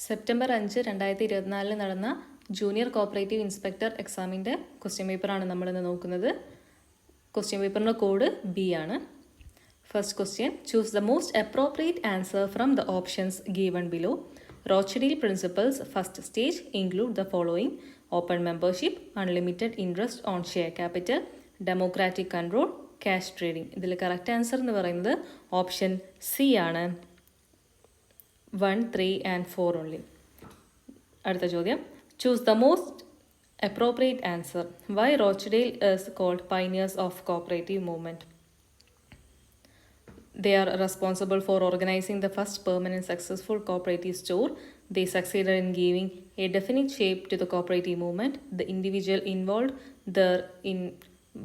September 5, 2024 നടന്ന junior cooperative inspector എക്സാമിൻ്റെ question പേപ്പറാണ് നമ്മളിന്ന് നോക്കുന്നത്. ക്വസ്റ്റ്യൻ പേപ്പറിൻ്റെ കോഡ് B ആണ്. First question, choose the most appropriate answer from the options given below. Rochdale principles first stage include the following: open membership, unlimited interest on share capital, democratic control, cash trading. ഇതിൽ correct answer എന്ന് പറയുന്നത് option C ആണ്. 1, 3 and 4 only. അടുത്ത ചോദ്യം, choose the most appropriate answer. Why Rochdale is called pioneers of cooperative movement? They are responsible for organizing the first permanent successful cooperative store. They succeeded in giving a definite shape to the cooperative movement. The individual involved therein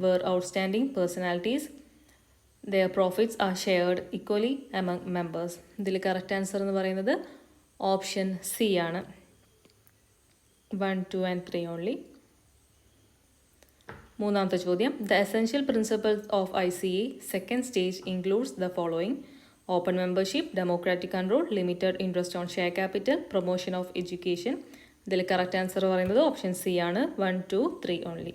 were outstanding personalities. Their profits are shared equally among members. ഇതിൽ correct answer എന്ന് പറയുന്നത് option C ആണ്. 1, 2 and 3 only. മൂന്നാമത്തെ ചോദ്യം, the essential principles of ICA second stage includes the following: open membership, democratic control, limited interest on share capital, promotion of education. ഇതിൽ correct answer പറയുന്നത് option C ആണ്. 1, 2, 3 only.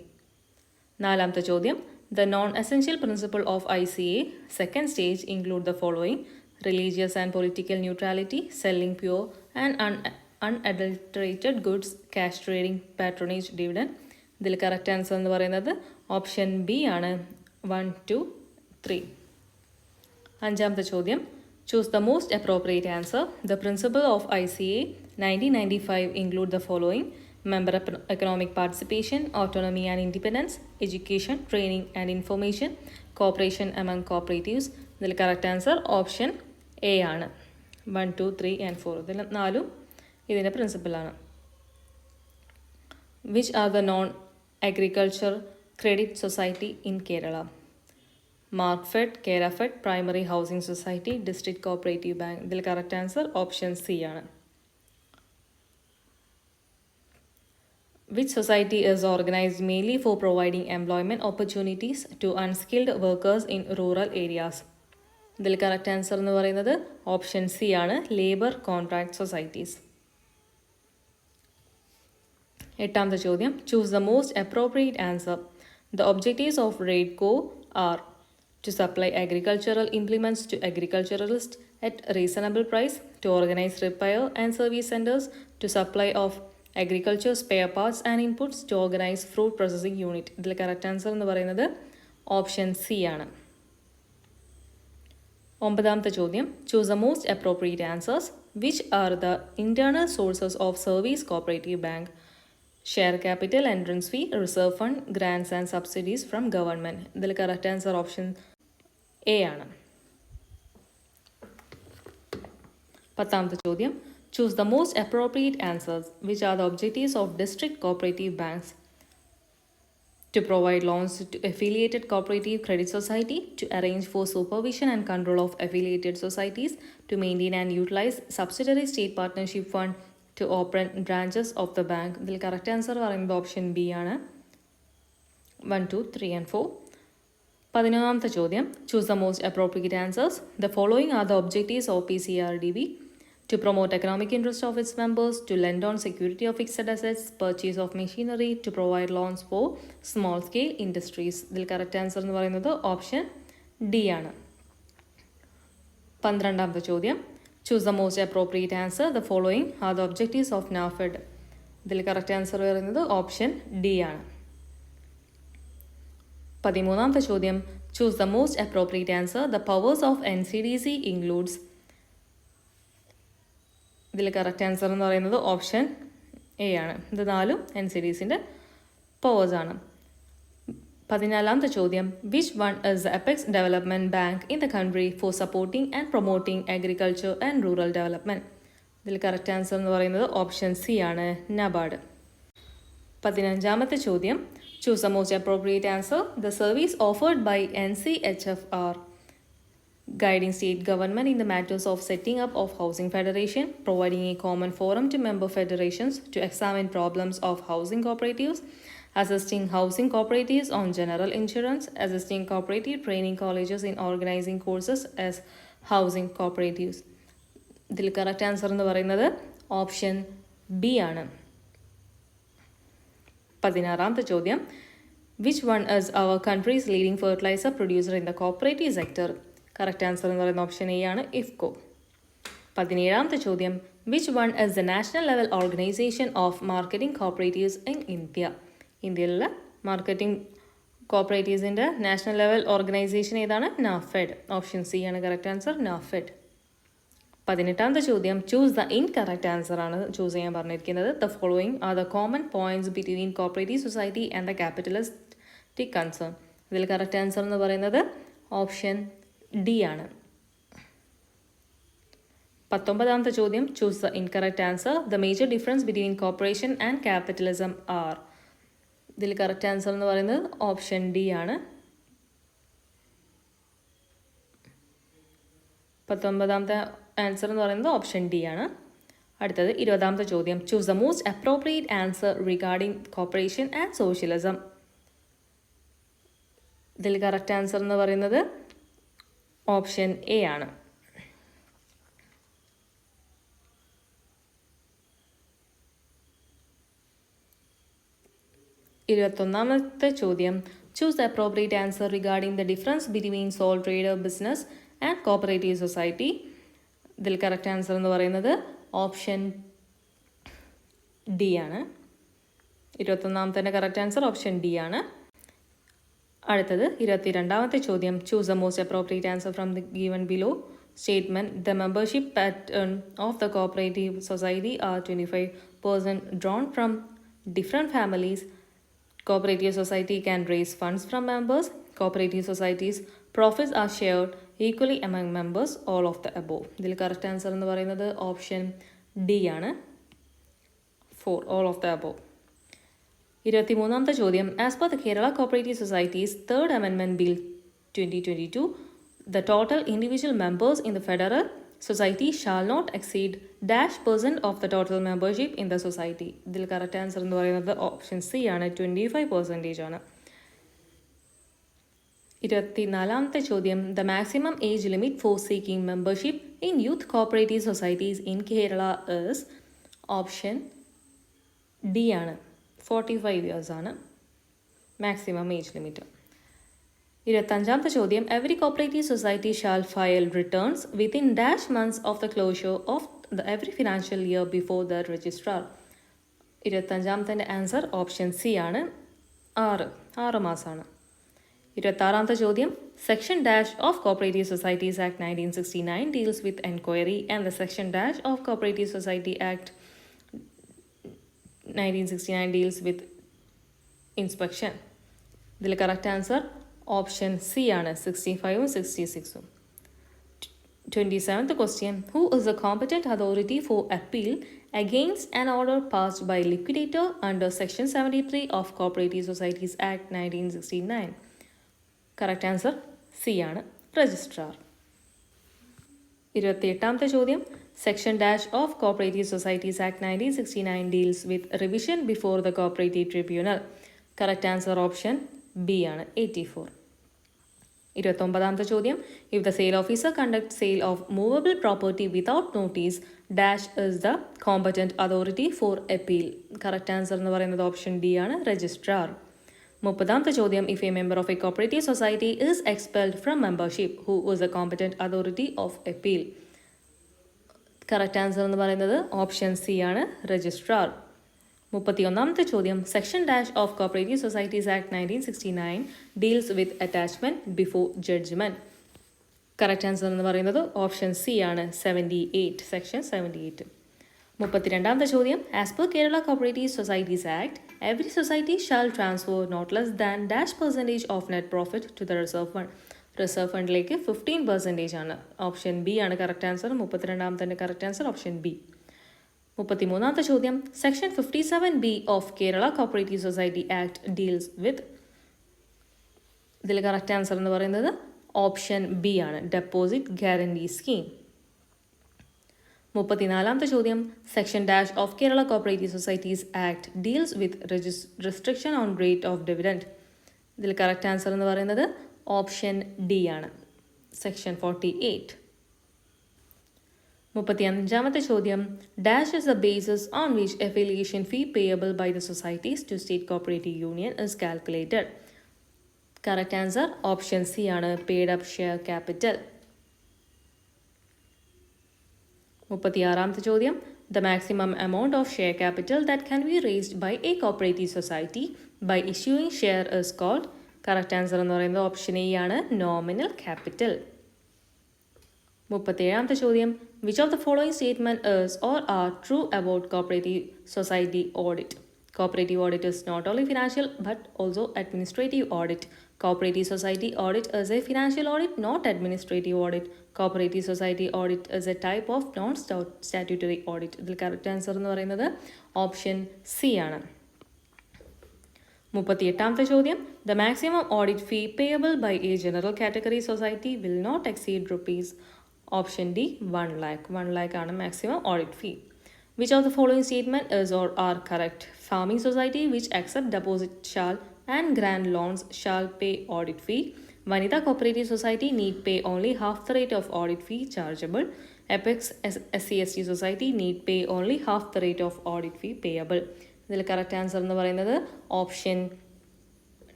നാലാമത്തെ ചോദ്യം, the non-essential principle of ICA second stage include the following: religious and political neutrality, selling pure and unadulterated goods, cash trading, patronage, dividend. ഇതിൽ correct answer എന്ന് പറയുന്നത് option B ആണ്. 1, 2, 3. അഞ്ചാമത്തെ ചോദ്യം, choose the most appropriate answer. The principle of ICA 1995 include the following: member economic participation, autonomy and independence, education, training and information, cooperation among cooperatives. ഇതിൽ correct answer option A ആണ്. 1, 2, 3 and 4. ഇതിൽ 4 ഇതിൻ്റെ പ്രിൻസിപ്പിളാണ്. Which are the non agriculture credit society in Kerala? Marketfed, Kerafed, primary housing society, district cooperative bank. ഇതിൽ correct answer option C ആണ്. Which society is organized mainly for providing employment opportunities to unskilled workers in rural areas? ഇതിൽ correct answer എന്ന് പറയുന്നത് option C ആണ്. Labour contract societies. എട്ടാമത്തെ ചോദ്യം, choose the most appropriate answer. The objectives of RAIDCO are: to supply agricultural implements to agriculturalists at reasonable price, to organize repair and service centers, to supply of agriculture spare parts and inputs, to organize fruit processing unit. ഇതിൽ correct answer എന്ന് പറയുന്നത് option C ആണ്. ഒമ്പതാമത്തെ ചോദ്യം, choose the most appropriate answers. Which are the internal sources of service cooperative bank? Share capital, entrance fee, reserve fund, grants and subsidies from government. ഇതിൽ correct answer option A ആണ്. പത്താമത്തെ ചോദ്യം, choose the most appropriate answers. Which are the objectives of district cooperative banks? To provide loans to affiliated cooperative credit society, to arrange for supervision and control of affiliated societies, to maintain and utilize subsidiary state partnership fund, to open branches of the bank. ഇതിൽ correct answer പറയുന്നത് option B ആണ്. 1, 2, 3 and 4. പതിനൊന്നാമത്തെ ചോദ്യം, choose the most appropriate answers. The following are the objectives of PCRDB: to promote economic interest of its members, to lend on security of fixed assets, purchase of machinery, to provide loans for small scale industries. ഇതിൽ correct answer എന്ന് പറയുന്നത് option D ആണ്. പന്ത്രണ്ടാമത്തെ ചോദ്യം, choose the most appropriate answer. The following are the objectives of NAFED. ഇതിൽ correct answer പറയുന്നത് option D ആണ്. പതിമൂന്നാമത്തെ ചോദ്യം, choose the most appropriate answer. The powers of NCDC includes. ഇതിൽ കറക്റ്റ് ആൻസർ എന്ന് പറയുന്നത് ഓപ്ഷൻ A ആണ്. ഇത് 4 NCDCൻ്റെ പവേഴ്സാണ്. പതിനാലാമത്തെ ചോദ്യം, which one is the apex development bank in the country for supporting and promoting agriculture and rural development? ഇതിൽ correct answer എന്ന് പറയുന്നത് ഓപ്ഷൻ C ആണ്. നബാർഡ്. പതിനഞ്ചാമത്തെ ചോദ്യം, choose the most appropriate answer. The service offered by NCHF are: guiding state government in the matters of setting up of housing federation, providing a common forum to member federations to examine problems of housing cooperatives, assisting housing cooperatives on general insurance, assisting cooperative training colleges in organizing courses as housing cooperatives. ഇതിൽ correct answer എന്ന് പറയുന്നത് option B ആണ്. 16ാമത്തെ ചോദ്യം, which one is our country's leading fertiliser producer in the cooperative sector? Correct answer എന്ന് പറയുന്ന option A ആണ്, ഇഫ്കോ. 17ാമത്തെ ചോദ്യം, which one is the national level organisation of marketing cooperatives in India? ഇന്ത്യയിലുള്ള മാർക്കറ്റിംഗ് കോപ്പറേറ്റീവ്സിൻ്റെ നാഷണൽ ലെവൽ ഓർഗനൈസേഷൻ ഏതാണ്? NAFED. Option C ആണ് correct answer, NAFED. 18ാമത്തെ ചോദ്യം, ചൂസ് ദ ഇൻകറക്റ്റ് ആൻസർ ആണ് ചൂസ് ചെയ്യാൻ പറഞ്ഞിരിക്കുന്നത്. The following are the common points between cooperative society and the capitalistic concern. ഇതിൽ കറക്റ്റ് ആൻസർ എന്ന് പറയുന്നത് ഓപ്ഷൻ ഡി ആണ്. 19ാമത്തെ ചോദ്യം, choose the incorrect answer. The major difference between corporation and capitalism are. ഇതിൽ കറക്റ്റ് ആൻസർ എന്ന് പറയുന്നത് option D ആണ്. 19ാമത്തെ ആൻസർ എന്ന് പറയുന്നത് ഓപ്ഷൻ ഡി ആണ്. അടുത്തത് 20ാമത്തെ ചോദ്യം, choose the most appropriate answer regarding corporation and socialism. ഇതിൽ കറക്റ്റ് ആൻസർ എന്ന് പറയുന്നത് ഓപ്ഷൻ എ ആണ്. 21ാമത്തെ ചോദ്യം, choose the appropriate answer regarding the difference between sole trader business and cooperative society. ഇതിൽ കറക്റ്റ് ആൻസർ എന്ന് പറയുന്നത് ഓപ്ഷൻ ഡി ആണ്. 21ാമത്തെ correct answer option D ആണ്. അടുത്തത് 22ാമത്തെ ചോദ്യം, choose the most appropriate answer from the given below statement. The membership pattern of the cooperative society are 25% drawn from different families. Cooperative society can raise funds from members. Cooperative societies profits are shared equally among members. All of the above. ഇതിൽ correct answer എന്ന് പറയുന്നത് option D ആണ്, 4 all of the above. 23ാമത്തെ ചോദ്യം, as per the Kerala cooperative societies third അമെൻമെന്റ് bill 2022, the total individual members in the federal society shall not exceed -% of the total membership in the society. ഇതിൽ correct answer എന്ന് പറയുന്നത് option C ആണ്, 25% ആണ്. 24ാമത്തെ ചോദ്യം, the maximum age limit for seeking membership in youth cooperative societies in Kerala is. Option D ആണ്, 45 years ആണ് maximum age limit. 25ാമത്തെ ചോദ്യം, every cooperative society shall file returns within -months of the closure of the every financial year before the registrar. 25ാമത്തെ answer option C ആണ്, 6 മാസമാണ്. 26ാമത്തെ ചോദ്യം, section dash of cooperative societies act 1969 deals with enquiry and the section dash of cooperative society act 1969 deals with inspection. ഇതിൽ correct answer option C ആണ്, 65ഉം 66ഉം. 27th question, who is the competent authority for appeal against an order passed by liquidator under section 73 of Cooperative Societies Act 1969? Correct answer C ആണ്, registrar. 28ാമത്തെ ചോദ്യം, section dash of Cooperative Societies Act 1969 deals with revision before the cooperative tribunal. Correct answer option B ആണ്, 84. 29ാമത്തെ ചോദ്യം, if the sale officer conducts sale of movable property without notice dash is the competent authority for appeal. Correct answer എന്ന് പറയുന്നത് option D ആണ്, registrar. 30ാമത്തെ ചോദ്യം, if a member of a cooperative society is expelled from membership, who is the competent authority of appeal? Correct answer എന്ന് പറയുന്നത് option C ആണ്, registrar. 31ാമത്തെ ചോദ്യം, section dash of cooperative societies act 1969 deals with attachment before judgement. Correct answer എന്ന് പറയുന്നത് option C ആണ്, 78, section 78. 32ാമത്തെ ചോദ്യം, as per Kerala cooperative societies act every society shall transfer not less than -% of net profit to the reserve fund. Reserve ഫണ്ടിലേക്ക് 15% ആണ്, option B ആണ് correct answer. 32ാമത്തെ correct answer option B. 33ാമത്തെ ചോദ്യം, section 57B of Kerala cooperative society act deals with. ഇതിൽ correct answer എന്ന് പറയുന്നത് option B ആണ്, ഡെപ്പോസിറ്റ് ഗ്യാരണ്ടി സ്കീം. 34ാമത്തെ ചോദ്യം section dash of Kerala cooperative societies act deals with restriction on rate of dividend. ഇതിൽ correct answer എന്ന് പറയുന്നത് ഓപ്ഷൻ ഡി ആണ്, സെക്ഷൻ 48. 35ാമത്തെ ചോദ്യം dash is the basis on which affiliation fee payable by the societies to state cooperative union is calculated. Correct answer option C ആണ്, paid up share capital. 36ാമത്തെ ചോദ്യം the maximum amount of share capital that can be raised by a cooperative society by issuing share is called. Correct answer എന്ന് പറയുന്നത് option A ആണ്, nominal capital. 37ാമത്തെ ചോദ്യം which of the following statement is or are true about cooperative society audit. Cooperative audit is not only financial but also administrative audit. Cooperative society audit is a financial audit, not administrative audit. Cooperative society audit is a type of non-statutory audit. ഇതിൽ correct answer എന്ന് പറയുന്നത് option C ആണ്. 38ാമത്തെ ചോദ്യം the maximum audit fee payable by a general category society will not exceed rupees. Option D 1 lakh. 1 lakh ആണ് maximum audit fee. Which of the following statement is or are correct? Farming society which accept deposit shall and grant loans shall pay audit fee. Vanita cooperative society need pay only half the rate of audit fee chargeable. Apex SC/ST society need pay only half the rate of audit fee payable. ഇതിൽ correct answer എന്ന് പറയുന്നത് option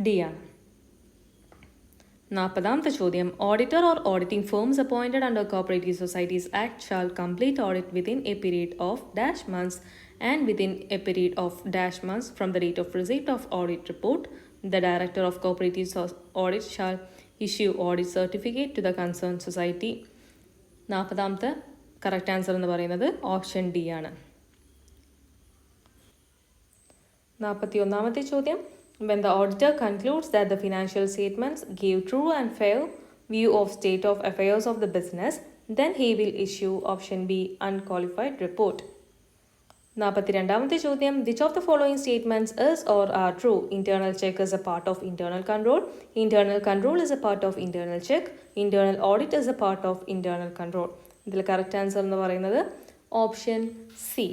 D ആണ്. 40ാമത്തെ ചോദ്യം auditor or auditing firms appointed under cooperative societies act shall complete audit within a period of dash months and within a period of dash months from the date of receipt of audit report. The director of cooperative audit shall issue audit certificate to the concern society. 40ാമത്തെ correct answer എന്ന് പറയുന്നത് option D ആണ്. 41ാമത്തെ ചോദ്യം when the auditor concludes that the financial statements give true and fair view of state of affairs of the business, then he will issue option B unqualified report. 42ാമത്തെ ചോദ്യം which of the following statements is or are true? Internal check is a part of internal control. Internal control is a part of internal check. Internal audit is a part of internal control. ഇതിൽ correct answer എന്ന് പറയുന്നത് option C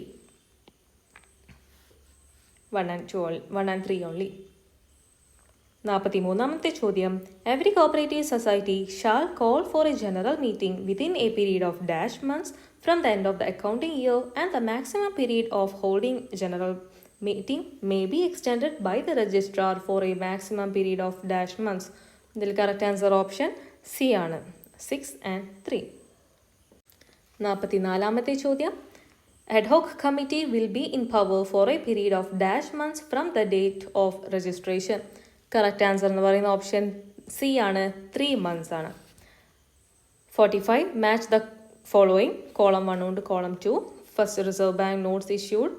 1 and 3 only. 43ാമത്തെ ചോദ്യം every cooperative society shall call for a general meeting within a period of dash months from the end of the accounting year and the maximum period of holding general meeting may be extended by the registrar for a maximum period of dash months. ഇതിൽ correct answer option C ആണ്, 6 and 3. 44ാമത്തെ ചോദ്യം ad hoc committee will be in power for a period of dash months from the date of registration. Correct answer എന്ന് പറയുന്ന option C ആണ്, 3 months ആണ്. 45 match the following. Column 1 ഉണ്ട്, column 2. First reserve bank notes issued.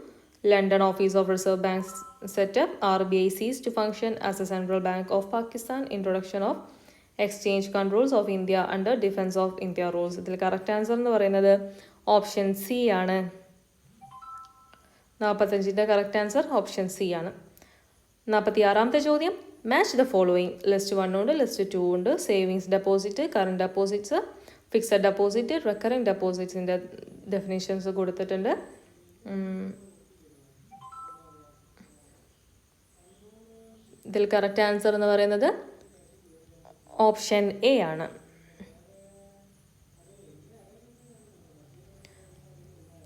London office of reserve bank setup. RBI ceased to function as a central bank of Pakistan. Introduction of exchange controls of India under Defense of India rules. ഇതിൽ correct answer എന്ന് പറയുന്നത് option C ആണ്. 45ന്റെ correct answer option C ആണ്. 46ാമത്തെ ചോദ്യം match the following. List 1 ഉണ്ട്, list 2 ഉണ്ട്. Savings deposit, current deposits, fixed deposit, recurring ഡെപ്പോസിറ്റ്സിൻ്റെ definitions കൊടുത്തിട്ടുണ്ട്. ഇതിൽ കറക്റ്റ് ആൻസർ എന്ന് പറയുന്നത് ഓപ്ഷൻ എ ആണ്.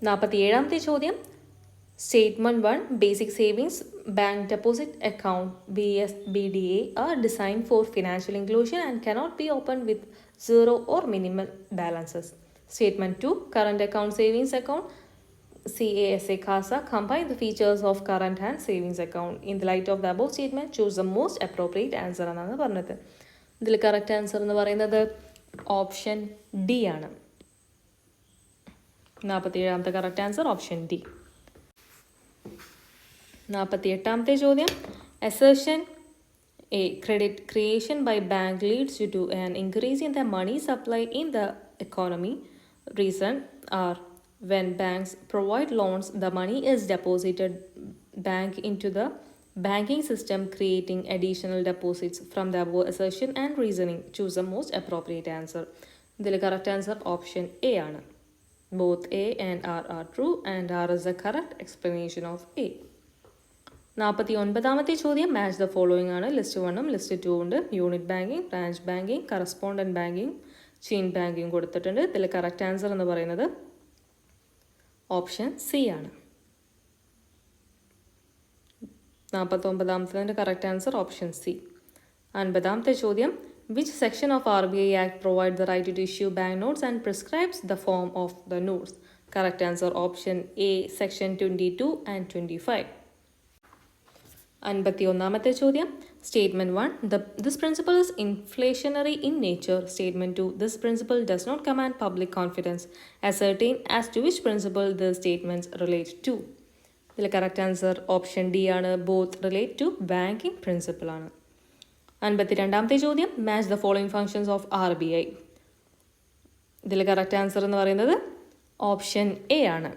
47ാമത്തെ ചോദ്യം Statement 1 Basic Savings Bank Deposit Account BSBDA are designed for financial inclusion and cannot be opened with zero or minimal balances. Statement 2 Current Account Savings Account CASA CASA combine the features of current and savings account. In the light of the above statement, choose the most appropriate answer എന്നാണ് പറഞ്ഞത്. ഇതിൽ correct answer എന്ന് പറയുന്നത് option D ആണ്. 47ാമത്തെ correct answer option D. 48ാമത്തെ ചോദ്യം assertion A. Credit creation by bank leads you to an increase in the money supply in the economy. Reason are when banks provide loans, the money is deposited back into the banking system, creating additional deposits. From the above assertion and reasoning, choose the most appropriate answer. ഇതിൽ correct answer option A ആണ്. Both A and R are true and R is the correct explanation of A. 49ാമത്തെ ചോദ്യം match the following ആണ്. List 1ഉം list 2 ഉണ്ട്. Unit banking, branch banking, correspondent banking, chain banking കൊടുത്തിട്ടുണ്ട്. ഇതിൽ correct answer എന്ന് പറയുന്നത് option C ആണ്. 49ാമത്തതിൻ്റെ correct answer option C. 50ാമത്തെ ചോദ്യം which section of RBI Act provides the right to issue bank notes and prescribes the form of the notes? Correct answer option A, section 22 and 25. 51ാമത്തെ ചോദ്യം Statement 1. This principle is inflationary in nature. Statement 2. This principle does not command public confidence. Ascertain as to which principle the statements relate to. ഇതിൽ correct answer option D ആണ്. Both relate to banking principle ആണ്. 52ാമത്തെ ചോദ്യം match the following functions of RBI. ഇതിൽ correct answer എന്ന് പറയുന്നത് option A ആണ്.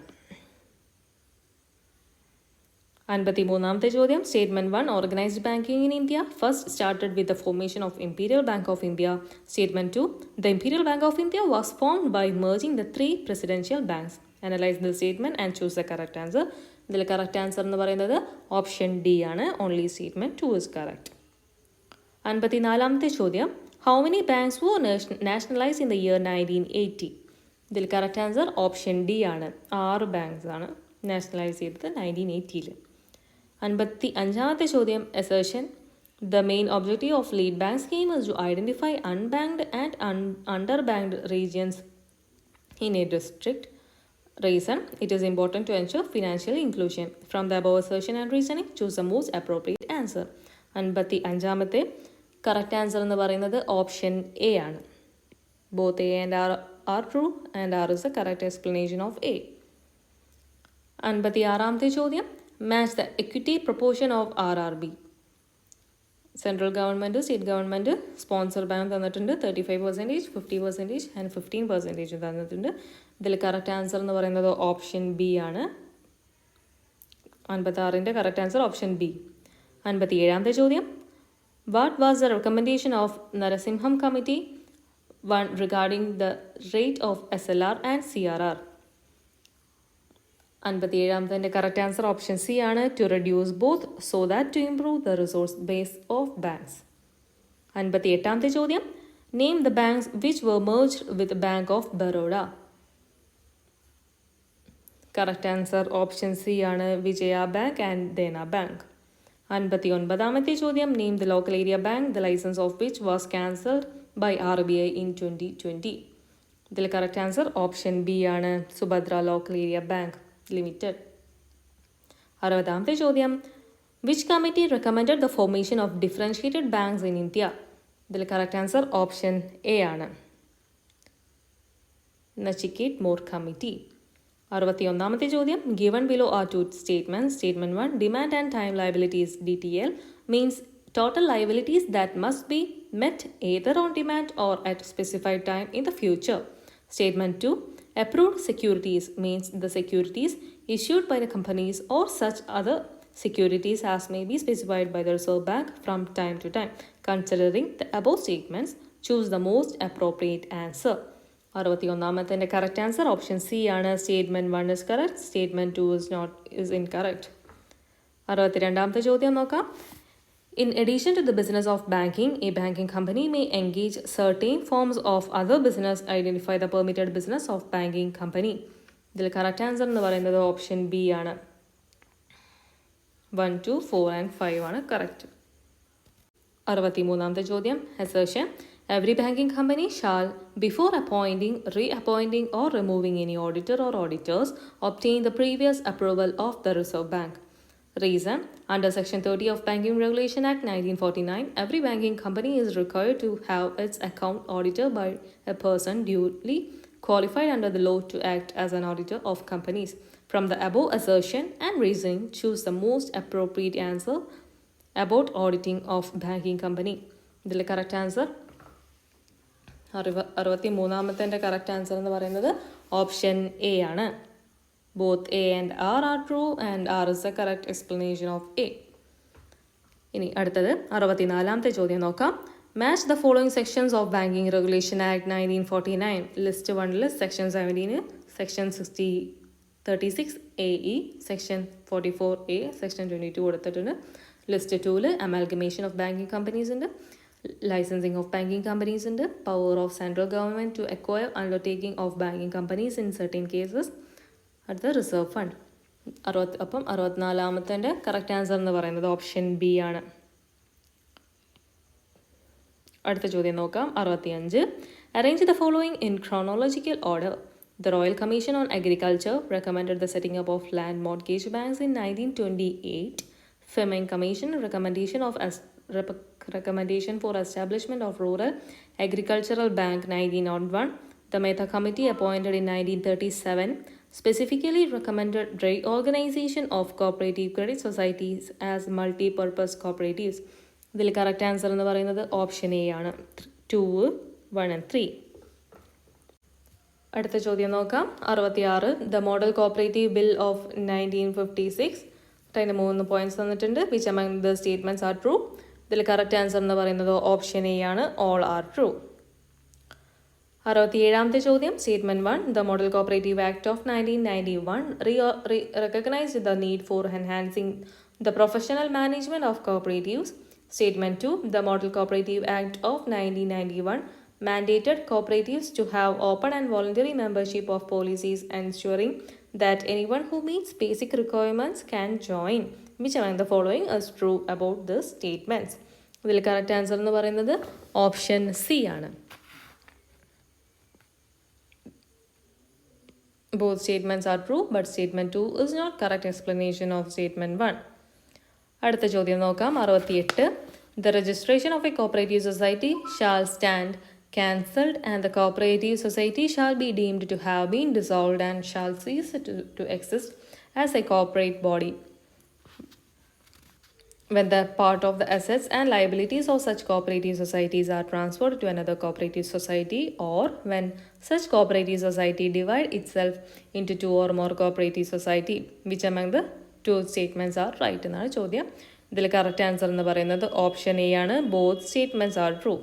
53ാമത്തെ ചോദ്യം statement 1. Organised banking in India first started with the formation of imperial bank of India. Statement 2. The imperial bank of India was formed by merging the 3 presidential banks. Analyse the statement and choose the correct answer. ഇതിൽ correct answer എന്ന് പറയുന്നത് option D ആണ്. Only statement 2 is correct. 54ാമത്തെ ചോദ്യം how many banks were nationalise in the year 1980. ഇതിൽ correct answer option D ആണ്. 6 banks ആണ് nationalise ചെയ്തത് 1980. 55ാമത്തെ ചോദ്യം assertion the main objective of lead bank scheme is to identify unbanked and underbanked regions in a district. Reason, it is important to ensure financial inclusion. From the above assertion and reasoning, choose the most appropriate answer. 55ാമത്തെ correct answer എന്ന് പറയുന്നത് option A ആണ്. Both A and R true and R is the correct explanation of A. 56ാമത്തെ ചോദ്യം match the equity proportion of RRB. Central government state government sponsor bank തന്നിട്ടുണ്ട്. 35%, 50% and 15% തന്നിട്ടുണ്ട്. ഇതിൽ correct answer എന്ന് പറയുന്നത് ഓപ്ഷൻ ബി ആണ്. 56ൻ്റെ കറക്റ്റ് ആൻസർ ഓപ്ഷൻ ബി. 57ാമത്തെ ചോദ്യം what was the recommendation of Narasimham committee 1 regarding the rate of SLR and CRR. 57ാമത്തെ കറക്റ്റ് ആൻസർ ഓപ്ഷൻ സി ആണ്. To reduce both so that to improve the resource base of banks. 58ാമത്തെ ചോദ്യം name the banks which were merged with bank of Baroda. Correct answer option C ആണ്. Vijaya bank and Dena bank. 59ാമത്തെ ചോദ്യം name the local area bank the licence of which was cancelled by RBI in 2020. ഇതിൽ correct answer option B ആണ്. Subhadra local area bank limited. 60ാമത്തെ ചോദ്യം which committee recommended the formation of differentiated banks in India. ഇതിൽ correct answer option A ആണ്. Nachiket Mor committee. 61ാമത്തെ ചോദ്യം given below are two statement. Statement 1 demand and time liabilities DTL means total liabilities that must be met either on demand or at specified time in the future. Statement 2. Approved securities means the securities issued by the companies or such other securities as may be specified by the Reserve Bank from time to time. Considering the above statements, choose the most appropriate answer. 61ാമത്തെ correct answer option C ആണ്. Statement 1 is correct. Statement 2 is incorrect. 62ാമത്തെ ചോദ്യം നോക്കാം. In addition to the business of banking, a banking company may engage certain forms of other business. Identify the permitted business of banking company. ഇതിൽ correct answer എന്ന് പറയുന്നത് option B ആണ്. 1, 2, 4 and 5 ആണ് correct. 63ാമത്തെ ചോദ്യം assertion every banking company shall before appointing, reappointing or removing any auditor or auditors obtain the previous approval of the Reserve Bank. Reason, under Section 30 of Banking Regulation Act 1949, every banking company is required to have its account audited by a person duly qualified under the law to act as an auditor of companies. From the above assertion and reasoning, choose the most appropriate answer about auditing of banking company. ഇതിലെ correct answer 63ാമത്തെ correct answer എന്ന് പറയുന്നത് option A ആണ്. Both A and R are true and R is the correct explanation of A. ഇനി അടുത്തത് 64ാമത്തെ ചോദ്യം നോക്കാം. Match the following sections of Banking Regulation Act 1949. List 1 Section 17, Section 36 AE, Section 44A, Section 22 കൊടുത്തിട്ടുണ്ട്. List 2 amalgamation of banking companies ഉണ്ട്, licensing of banking companies ഉണ്ട്, power of central government to acquire undertaking of banking companies in certain cases, അടുത്ത reserve fund. അപ്പം 64ാമത്തെ correct answer എന്ന് പറയുന്നത് option B ആണ്. അടുത്ത ചോദ്യം നോക്കാം. 65. Arrange the following in chronological order. The Royal Commission on Agriculture recommended the setting up of land mortgage banks in 1928. Fleming Commission recommendation for establishment of Rural Agricultural Bank 1901. The Mehta Committee appointed in 1937 specifically recommended reorganization of cooperative credit societies as multi-purpose cooperatives. ഇതിൽ correct answer എന്ന് പറയുന്നത് option A ആണ്. 2, 1 and 3. അടുത്ത ചോദ്യം നോക്കാം. 66. The model cooperative bill of 1956. അതിന് 3 points തന്നിട്ടുണ്ട്. Which among the statements are true? ഇതിൽ കറക്റ്റ് ആൻസർ എന്ന് പറയുന്നത് ഓപ്ഷൻ എ ആണ്. All are true. 67ാമത്തെ ചോദ്യം. Statement 1. The model cooperative act of 1991 recognized the need for enhancing the professional management of cooperatives. Statement 2. The Model Cooperative Act of 1991 mandated cooperatives to have open and voluntary membership of policies, ensuring that anyone who meets basic requirements can join. Which among the following is true about the statements? ഇതിൽ correct answer എന്ന് പറയുന്നത് option C ആണ്. Both statements are true, but statement 2 is not correct explanation of statement 1. അടുത്ത ചോദ്യം നോക്കാം. 68. The registration of a cooperative society shall stand cancelled and the cooperative society shall be deemed to have been dissolved and shall cease to exist as a corporate body when the part of the assets and liabilities of such cooperative societies are transferred to another cooperative society, or when such cooperative society divide itself into 2 or more cooperative society. Which among the 2 statements are right എന്നാണ് ചോദ്യം. ഇതിൽ correct answer എന്ന് പറയുന്നത് option A ആണ്. Both statements are true.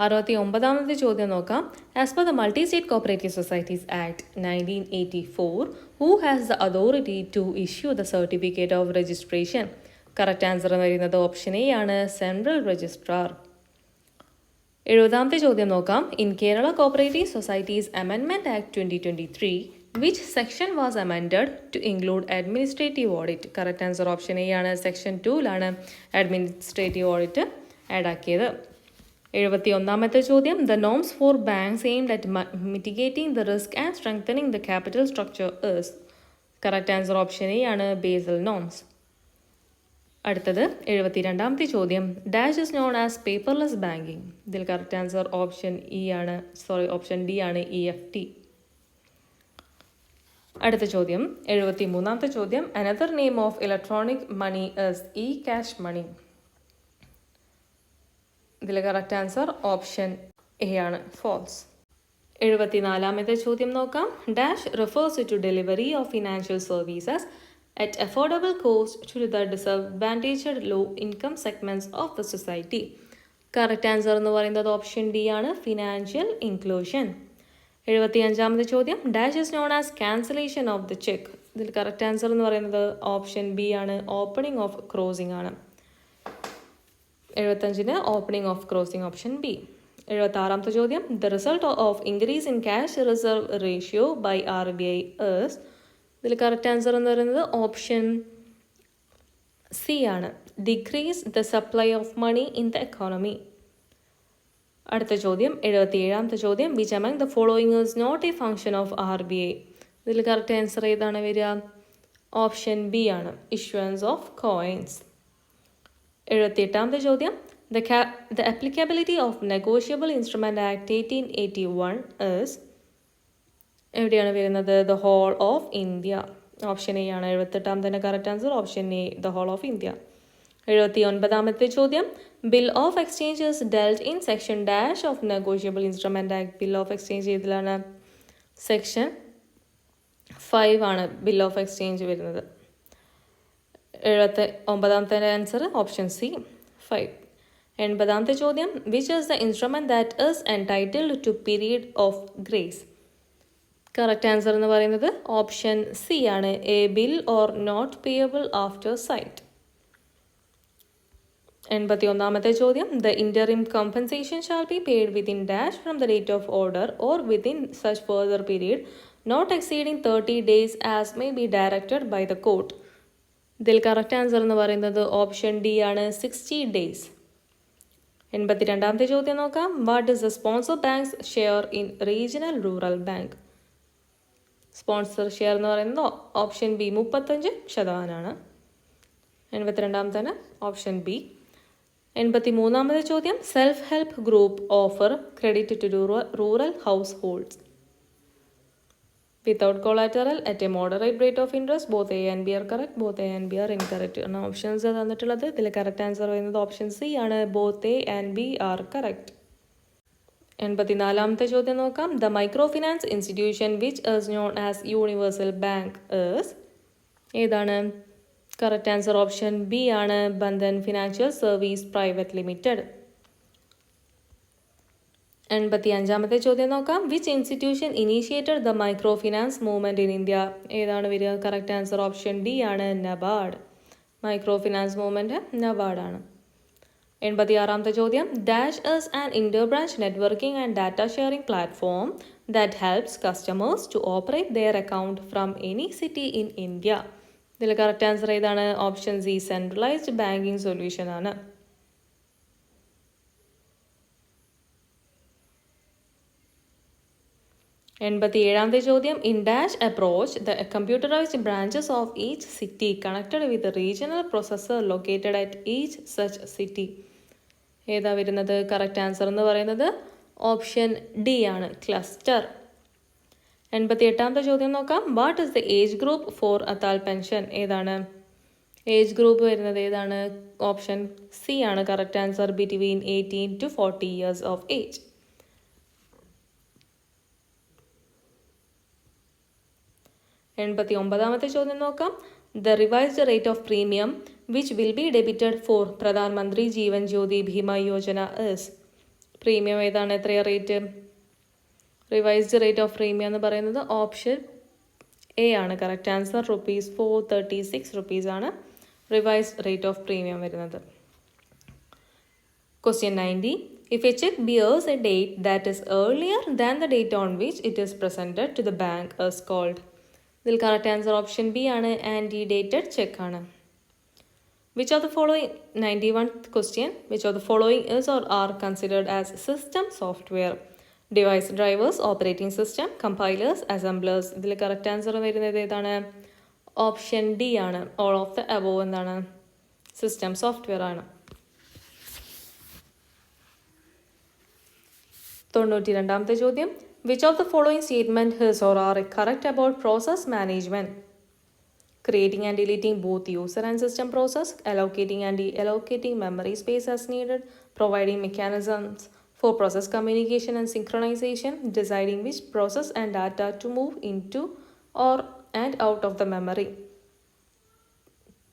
69ാമത്തെ ചോദ്യം നോക്കാം. As per the multi state cooperative societies act 1984, who has the authority to issue the certificate of registration? Correct answer എന്ന് പറയുന്നത് ഓപ്ഷൻ എ ആണ്. Central registrar. 70ാമത്തെ ചോദ്യം നോക്കാം. ഇൻ കേരള കോപ്പറേറ്റീവ് സൊസൈറ്റീസ് അമെൻമെന്റ് act 2023, which section was amended to include administrative audit? Correct answer option A ആണ്. Section 2ലാണ് administrative audit add ആക്കിയത്. 71ാമത്തെ ചോദ്യം. The norms for banks aimed at mitigating the risk and strengthening the capital structure is? Correct answer option A ആണ്. Basel norms. അടുത്തത് 72ാമത്തെ ചോദ്യം. Dash is known as paperless banking? ഇതിൽ correct answer option option D ആണ്. EFT. അടുത്ത ചോദ്യം 73ാമത്തെ ചോദ്യം. Another name of electronic money is e cash money? ഇതിൽ കറക്റ്റ് ആൻസർ ഓപ്ഷൻ എ ആണ്. ഫോൾസ്. 74ാമത്തെ ചോദ്യം നോക്കാം. Dash refers to delivery of financial services at affordable cost to the disadvantaged low income segments of the society? Correct answer എന്ന് പറയുന്നത് option D ആണ്. Financial inclusion. 75ാമത്തെ ചോദ്യം. Dash is known as cancellation of the check? ഇതിൽ correct answer എന്ന് പറയുന്നത് option B ആണ്. Opening of crossing ആണ്. 75ന് opening of crossing option B. 76ാമത്തെ ചോദ്യം. The result of increase in cash reserve ratio by RBI is? ഇതിൽ correct answer എന്ന് പറയുന്നത് ഓപ്ഷൻ സി ആണ്. Decrease the supply of money in the economy. അടുത്ത ചോദ്യം 77ാമത്തെ ചോദ്യം. Which among the following is not a function of RBI? ഇതിൽ correct answer ഏതാണ് വരിക? ഓപ്ഷൻ ബി ആണ്. Issuance of coins. 78ാമത്തെ ചോദ്യം. The applicability of Negotiable Instrument Act 1881 is? എവിടെയാണ് വരുന്നത്? The whole of India. Option A ആണ്. 78ാമത്തെ correct answer option A, the whole of India. 79ാമത്തെ ചോദ്യം. Bill of exchanges dealt in section dash of negotiable instrument act? Bill of exchange ഏതിലാണ്? Section 5 ആണ് bill of exchange വരുന്നത്. 79ാമത്തെ answer option C 5. എൺപതാമത്തെ ചോദ്യം, which is the instrument that is entitled to period of grace? Correct answer എന്ന് പറയുന്നത് option C ആണ്, A bill or note payable after sight. 81ാമത്തെ ചോദ്യം, the interim compensation shall be paid within dash from the date of order or within such further period not exceeding 30 days as may be directed by the court. ഇതിൽ correct answer എന്ന് പറയുന്നത് option D ആണ്, 60 days. 82ാമത്തെ ചോദ്യം നോക്കാം, what is the sponsor bank's share in regional rural bank? Sponsor share എന്ന് പറയുന്നത് option B 35%. 82ാമത്തേന് ഓപ്ഷൻ ബി. 83ാമത്തെ ചോദ്യം, self help group offer credit to rural households without collateral at a moderate rate of interest. Both A and B are correct, both A and B are incorrect ആണ് options തന്നിട്ടുള്ളത്. ഇതിൽ correct answer വരുന്നത് option C ആണ്, both A and B are correct. 84ാമത്തെ ചോദ്യം നോക്കാം, the micro finance institution which is known as universal bank is? ഏതാണ്? Correct answer option B ആണ്, Bandhan financial service private limited. 85ാമത്തെ ചോദ്യം നോക്കാം, which institution initiated the micro finance movement in India? ഏതാണ് വരിക? കറക്റ്റ് ആൻസർ ഓപ്ഷൻ ഡി ആണ്, NABARD. Micro finance movement നബാർഡാണ്. 86ാമത്തെ ചോദ്യം, dash is an inter branch networking and data sharing platform that helps customers to operate their account from any city in India. ഇതിൽ correct answer ഏതാണ്? Option C, centralised banking solution ആണ്. 87ാമത്തെ ചോദ്യം, in dash approach the computerised branches of each city connected with regional processor located at each such city. ഏതാ വരുന്നത്? Correct answer എന്ന് പറയുന്നത് option D ആണ്, ക്ലസ്റ്റർ. 88ാമത്തെ ചോദ്യം നോക്കാം, what is the age group for Atal pension? ഏതാണ് ഏജ് ഗ്രൂപ്പ് വരുന്നത്? ഏതാണ്? ഓപ്ഷൻ സി ആണ് correct answer, between 18 to 40 years of age. 89ാമത്തെ ചോദ്യം നോക്കാം, the revised rate of premium which will be debited for Pradhan Mantri Jeevan Jyoti Bima Yojana is? Premium ഏതാണ്? എത്രയാണ് rate? Revised rate of premium എന്ന് പറയുന്നത് ഓപ്ഷൻ എ ആണ് കറക്റ്റ് ആൻസർ, ₹436 ആണ് റിവൈസ്ഡ് റേറ്റ് ഓഫ് പ്രീമിയം വരുന്നത്. Question 90. If a check bears a date that is earlier than the date on which it is presented to the bank is called? ഇതിൽ correct answer option B ആണ്, anti-dated check ആണ്. Which of the following 91th question, which of the following is or are considered as system software? Device drivers, operating system, compilers, assemblers. ഇതിൽ correct answer വരുന്നത് ഏതാണ്? Option D ആണ്, all of the above എന്താണ്? System software ആണ്. 92ാമത്തെ ചോദ്യം, which of the following statement is or are correct about process management? Creating and deleting both user and system process, allocating and deallocating memory space as needed, providing mechanisms for process communication and synchronization, deciding which process and data to move into or and out of the memory.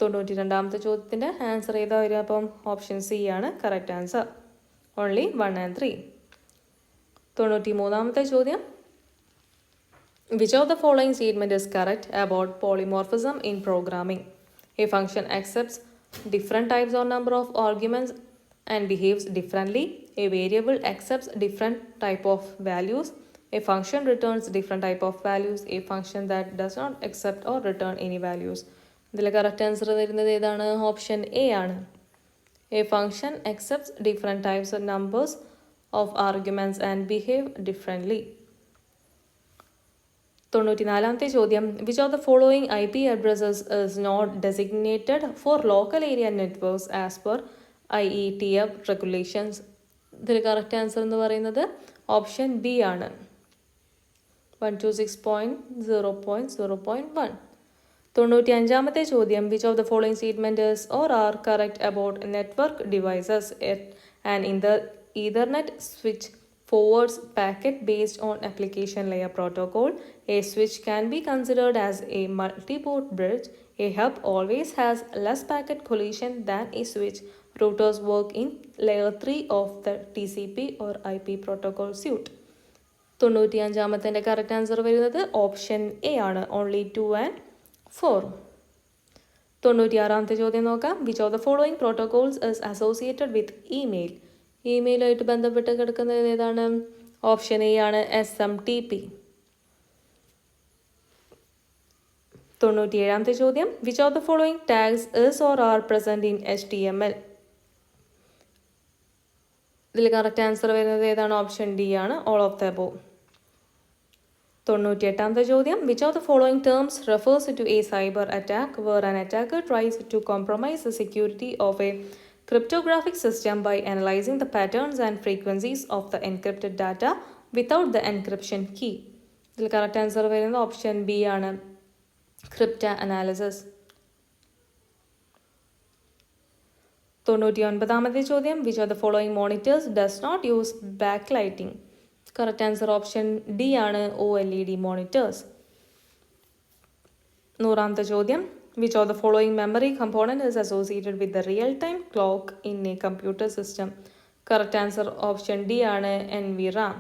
92ാമത്തെ ചോദ്യത്തിൻ്റെ answer ഏതാ വരിക? അപ്പം option C ആണ് correct answer, only 1 and 3. 93ാമത്തെ ചോദ്യം, which of the following statement is correct about polymorphism in programming? A function accepts different types or number of arguments and behaves differently. A variable accepts different type of values. A function returns different type of values. A function that does not accept or return any values. ഇതിൽ correct answer വരുന്നത് ഏതാണ്? Option A ആണ്. A function accepts different types of numbers of arguments and behave differently. 94ാമത്തെ ചോദ്യം, which of the following IP addresses is not designated for local area networks as per IETF regulations? ഇതിൽ correct answer എന്ന് പറയുന്നത് option B ആണ്, 126.0.0.1. 95ാമത്തെ ചോദ്യം, which of the following statement is or are correct about network devices and in the Ethernet switch forwards packet based on application layer protocol? A switch can be considered as a multi-port bridge. A hub always has less packet collision than a switch. Routers work in layer 3 of the TCP or IP protocol suite. 95-ാമത്തെ correct answer വരുന്നത് option A ആണ്, only 2 and 4. 96-ാമത്തെ ചോദ്യം നോക്കാം. Which of the following protocols is associated with email? ഇമെയിലുമായിട്ട് ബന്ധപ്പെട്ട് കിടക്കുന്നത് ഏതാണ്? ഓപ്ഷൻ എ ആണ് SMTP. 97-ാമത്തെ ചോദ്യം. Which of the following tags is or are present in HTML? ഇതിൽ കറക്റ്റ് ആൻസർ വരുന്നത് ഏതാണ്? ഓപ്ഷൻ ഡി ആണ്, ഓൾ ഓഫ് ദ അബോവ്. 98-ാമത്തെ ചോദ്യം. Which of the following terms refers to A cyber attack where an attacker tries to compromise the security of a cryptographic system by analyzing the patterns and frequencies of the encrypted data without the encryption key? ഇതിൽ correct answer വരുന്നത് option B ആണ്, cryptanalysis. 99-ാമത്തെ ചോദ്യം. Which of the following monitors does not use back lighting? Correct answer option D ആണ്, OLED monitors. 100-ാമത്തെ ചോദ്യം. Which of the following memory component is associated with the real-time clock in a computer system? Correct answer option D ആണ്, NVRAM.